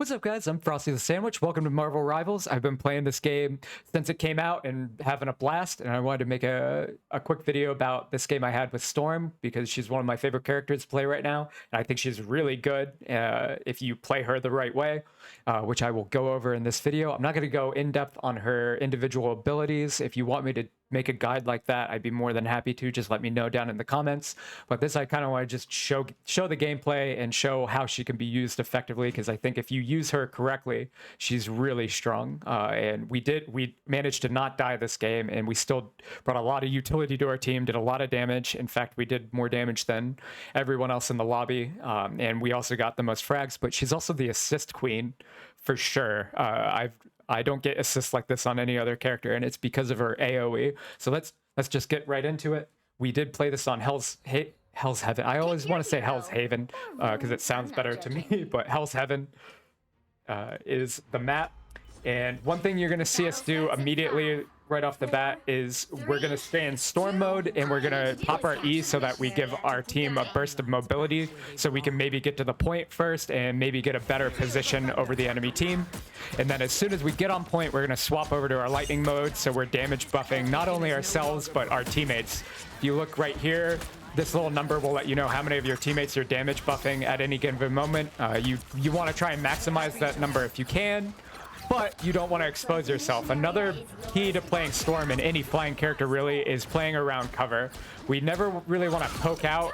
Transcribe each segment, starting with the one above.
What's up, guys? I'm Frosty the Sandwich. Welcome to Marvel Rivals. I've been playing this game since it came out and having a blast, and I wanted to make a quick video about this game I had with Storm because she's one of my favorite characters to play right now, and I think she's really good if you play her the right way, which I will go over in this video. I'm not going to go in-depth on her individual abilities. If you want me to make a guide like that, I'd be more than happy to. Just let me know down in the comments. But this, I kind of want to just show the gameplay and show how she can be used effectively, because I think if you use her correctly, she's really strong. And we managed to not die this game, and we still brought a lot of utility to our team, did a lot of damage. In fact, we did more damage than everyone else in the lobby, and we also got the most frags. But she's also the assist queen for sure. I don't get assists like this on any other character, and it's because of her AoE. So let's just get right into it. We did play this on Hell's Heaven. I always want to say Hell's Haven because it sounds better to me, but Hell's Heaven is the map. And one thing you're going to see us do immediately right off the bat is we're going to stay in storm mode, and we're going to pop our E so that we give our team a burst of mobility so we can maybe get to the point first and maybe get a better position over the enemy team. And then as soon as we get on point, we're going to swap over to our lightning mode, so we're damage buffing not only ourselves but our teammates. If you look right here, this little number will let you know how many of your teammates you're damage buffing at any given moment. You want to try and maximize that number if you can, but you don't want to expose yourself. Another key to playing Storm in any flying character really is playing around cover. We never really want to poke out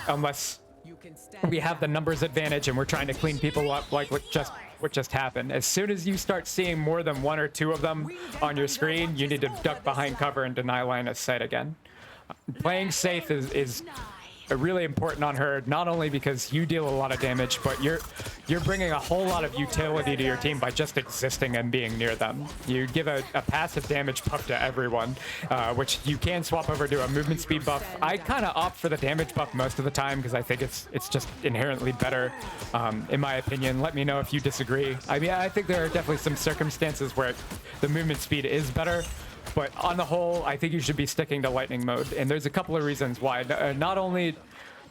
unless we have the numbers advantage and we're trying to clean people up like what just happened. As soon as you start seeing more than one or two of them on your screen, you need to duck behind cover and deny line of sight again. Playing safe is really important on her, not only because you deal a lot of damage, but you're bringing a whole lot of utility to your team by just existing and being near them. You give a passive damage buff to everyone, which you can swap over to a movement speed buff. I kind of opt for the damage buff most of the time because I think it's just inherently better, in my opinion. Let me know if you disagree. I mean, I think there are definitely some circumstances where the movement speed is better, but on the whole, I think you should be sticking to lightning mode. And there's a couple of reasons why. Not only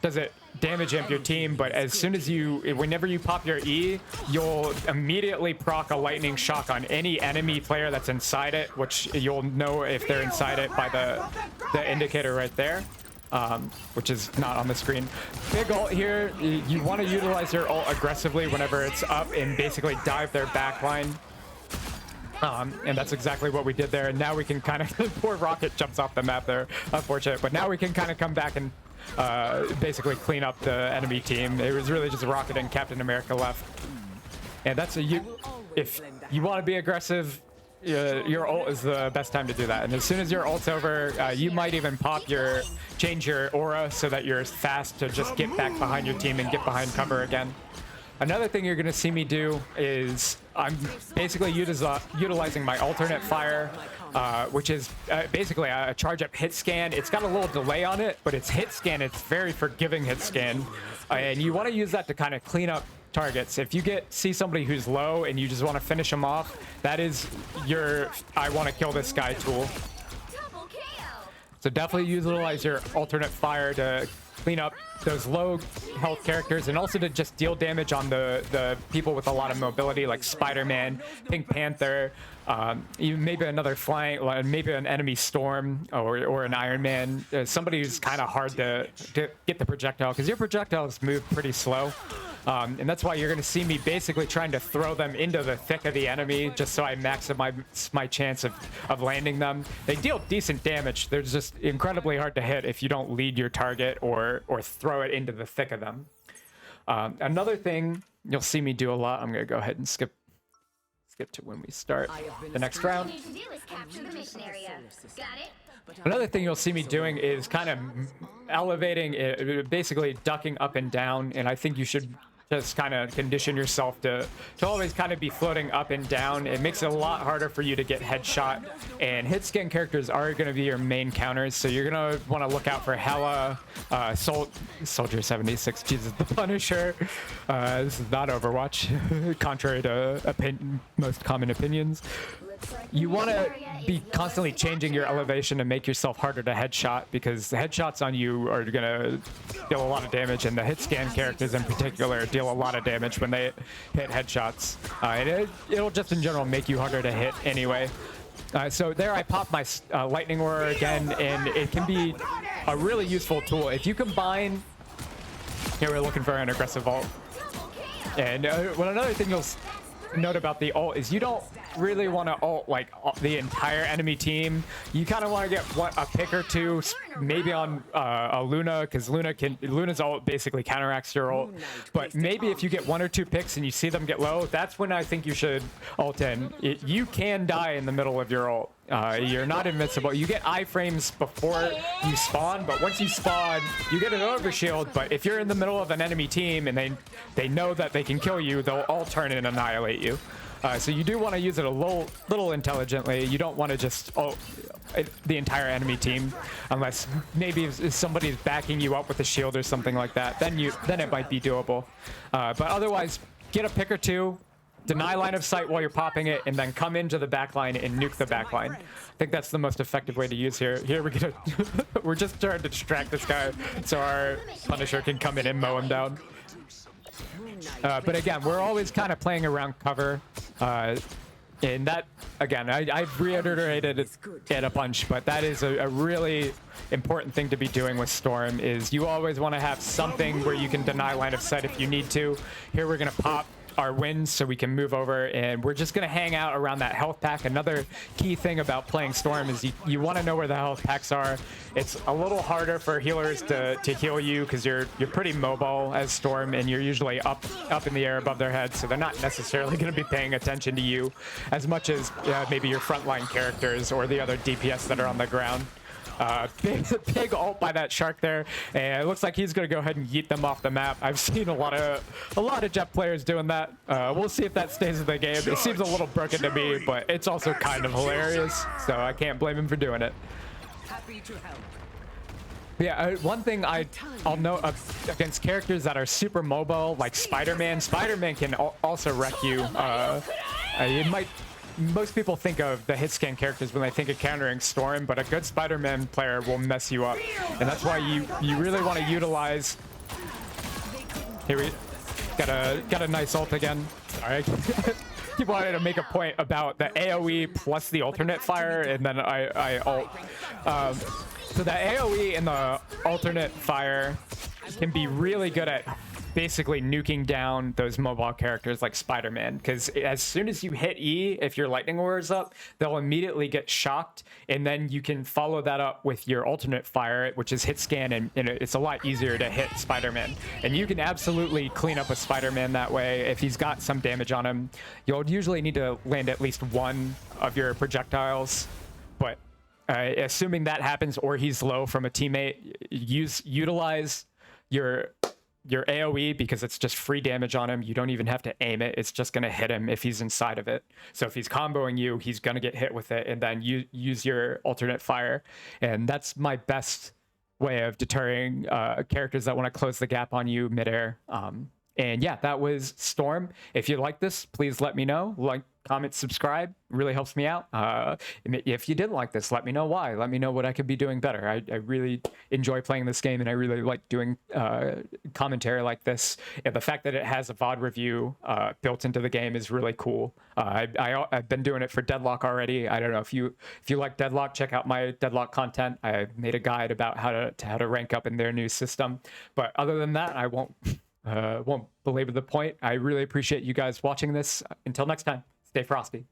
does it damage amp your team, but as soon as whenever you pop your E, you'll immediately proc a lightning shock on any enemy player that's inside it, which you'll know if they're inside it by the indicator right there, which is not on the screen. Big ult here, you want to utilize your ult aggressively whenever it's up and basically dive their backline. And that's exactly what we did there. And now we can kind of poor Rocket jumps off the map there, unfortunate, but now we can kind of come back and basically clean up the enemy team. It was really just Rocket and Captain America left, and that's if you want to be aggressive, your ult is the best time to do that. And as soon as your ult's over, you might even change your aura so that you're fast to just get back behind your team and get behind cover again. Another thing you're going to see me do is I'm basically utilizing my alternate fire, which is basically a charge up hit scan. It's got a little delay on it, but it's hit scan. It's very forgiving hit scan. And you want to use that to kind of clean up targets. If you see somebody who's low and you just want to finish them off, that is your I want to kill this guy tool. So definitely utilize your alternate fire to clean up those low health characters, and also to just deal damage on the people with a lot of mobility, like Spider-Man, Pink Panther, even maybe another flying, maybe an enemy Storm or an Iron Man, somebody who's kind of hard to get the projectile, because your projectiles move pretty slow. And that's why you're going to see me basically trying to throw them into the thick of the enemy just so I maximize my chance of landing them. They deal decent damage. They're just incredibly hard to hit if you don't lead your target or throw it into the thick of them. Another thing you'll see me do a lot, I'm going to go ahead and skip to when we start the next round. Another thing you'll see me doing is kind of elevating it, basically ducking up and down, and I think you should just kind of condition yourself to always kind of be floating up and down. It makes it a lot harder for you to get headshot, and hit scan characters are going to be your main counters, so you're going to want to look out for Hela, Soldier 76, Jesus, the Punisher. This is not Overwatch, contrary to most common opinions. you want to be constantly changing your elevation to make yourself harder to headshot, because the headshots on you are going to deal a lot of damage, and the hit scan characters in particular deal a lot of damage when they hit headshots. And it'll just in general make you harder to hit anyway. So there I pop my lightning aura again, and it can be a really useful tool. If you combine... Here we're looking for an aggressive ult. And another thing you'll note about the ult is you don't really want to ult like the entire enemy team. You kind of want to get a pick or two, maybe on a Luna, because Luna's ult basically counteracts your ult. But maybe if you get 1 or 2 picks and you see them get low, that's when I think you should ult in. You can die in the middle of your ult. You're not invincible. You get iframes before you spawn, but once you spawn, you get an overshield. But if you're in the middle of an enemy team and they know that they can kill you, they'll all turn and annihilate you. So you do want to use it a little intelligently. You don't want to just ult the entire enemy team, unless maybe if somebody's backing you up with a shield or something like that. Then it might be doable. But otherwise, get a pick or two. Deny line of sight while you're popping it, and then come into the backline and nuke the backline. I think that's the most effective way to use here. Here we're gonna we're just trying to distract this guy so our Punisher can come in and mow him down. But again, we're always kind of playing around cover. And that, again, I've reiterated it a bunch, but that is a really important thing to be doing with Storm, is you always want to have something where you can deny line of sight if you need to. Here we're going to pop our wins so we can move over, and we're just going to hang out around that health pack. Another key thing about playing Storm is you want to know where the health packs are. It's a little harder for healers to heal you because you're pretty mobile as Storm, and you're usually up in the air above their heads, so they're not necessarily going to be paying attention to you as much as maybe your frontline characters or the other DPS that are on the ground. Big ult by that shark there, and it looks like he's gonna go ahead and yeet them off the map. I've seen a lot of Jet players doing that. We'll see if that stays in the game. It seems a little broken to me, but it's also kind of hilarious, so I can't blame him for doing it. Yeah, one thing I'll note against characters that are super mobile, like Spider-Man. Spider-Man can also wreck you. Most people think of the hit scan characters when they think of countering Storm, but a good Spider-Man player will mess you up, and that's why you really want to utilize. Here we got a nice ult again. Sorry, I keep wanting to make a point about the AOE plus the alternate fire, and then I ult. So the AOE and the alternate fire can be really good at basically nuking down those mobile characters like Spider-Man, because as soon as you hit E, if your lightning aura is up, they'll immediately get shocked, and then you can follow that up with your alternate fire, which is hit scan, and it's a lot easier to hit Spider-Man. And you can absolutely clean up with Spider-Man that way. If he's got some damage on him, you'll usually need to land at least one of your projectiles, but assuming that happens or he's low from a teammate, utilize your AoE, because it's just free damage on him. You don't even have to aim it. It's just going to hit him if he's inside of it. So if he's comboing you, he's going to get hit with it, and then you use your alternate fire. And that's my best way of deterring characters that want to close the gap on you midair. And yeah, that was Storm. If you like this, please let me know. Like, comment, subscribe. Really helps me out. If you didn't like this, let me know why. Let me know what I could be doing better. I really enjoy playing this game, and I really like doing commentary like this. And the fact that it has a VOD review built into the game is really cool. I've been doing it for Deadlock already. I don't know if you like Deadlock, check out my Deadlock content. I made a guide about how to rank up in their new system. But other than that, I won't belabor the point. I really appreciate you guys watching this. Until next time, stay frosty.